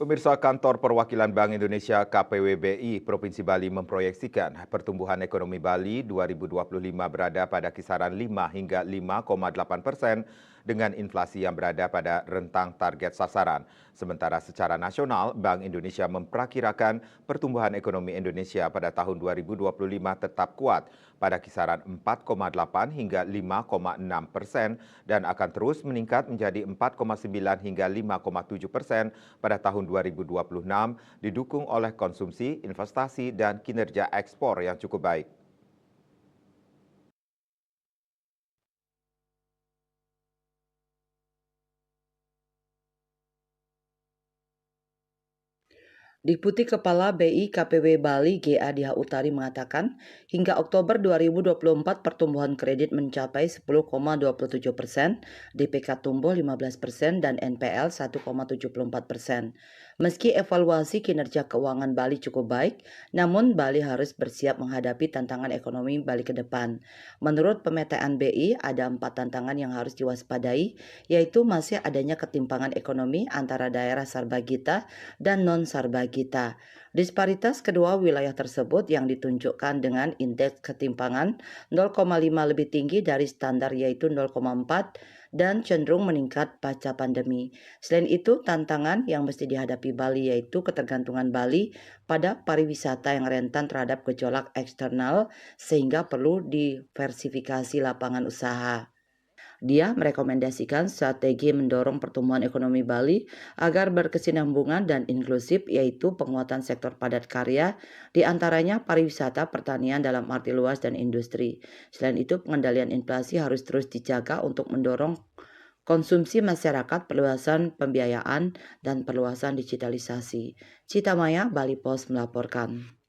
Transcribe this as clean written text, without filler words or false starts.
Pemirsa, Kantor Perwakilan Bank Indonesia KPWBI Provinsi Bali memproyeksikan pertumbuhan ekonomi Bali 2025 berada pada kisaran 5 hingga 5,8% dengan inflasi yang berada pada rentang target sasaran. Sementara secara nasional, Bank Indonesia memperkirakan pertumbuhan ekonomi Indonesia pada tahun 2025 tetap kuat pada kisaran 4,8 hingga 5,6% dan akan terus meningkat menjadi 4,9 hingga 5,7% pada tahun 2026 didukung oleh konsumsi, investasi, dan kinerja ekspor yang cukup baik. Deputi Kepala BI KPW Bali GA Diha Utari mengatakan, hingga Oktober 2024 pertumbuhan kredit mencapai 10,27%, DPK tumbuh 15% dan NPL 1,74%. Meski evaluasi kinerja keuangan Bali cukup baik, namun Bali harus bersiap menghadapi tantangan ekonomi Bali ke depan. Menurut pemetaan BI, ada 4 tantangan yang harus diwaspadai, yaitu masih adanya ketimpangan ekonomi antara daerah Sarbagita dan non-Sarbagita. Disparitas kedua wilayah tersebut yang ditunjukkan dengan indeks ketimpangan 0,5 lebih tinggi dari standar yaitu 0,4 dan cenderung meningkat pasca pandemi. Selain itu, tantangan yang mesti dihadapi Bali yaitu ketergantungan Bali pada pariwisata yang rentan terhadap gejolak eksternal sehingga perlu diversifikasi lapangan usaha. Dia merekomendasikan strategi mendorong pertumbuhan ekonomi Bali agar berkesinambungan dan inklusif, yaitu penguatan sektor padat karya, di antaranya pariwisata, pertanian dalam arti luas, dan industri. Selain itu, pengendalian inflasi harus terus dijaga untuk mendorong konsumsi masyarakat, perluasan pembiayaan, dan perluasan digitalisasi. Citamaya, Bali Post melaporkan.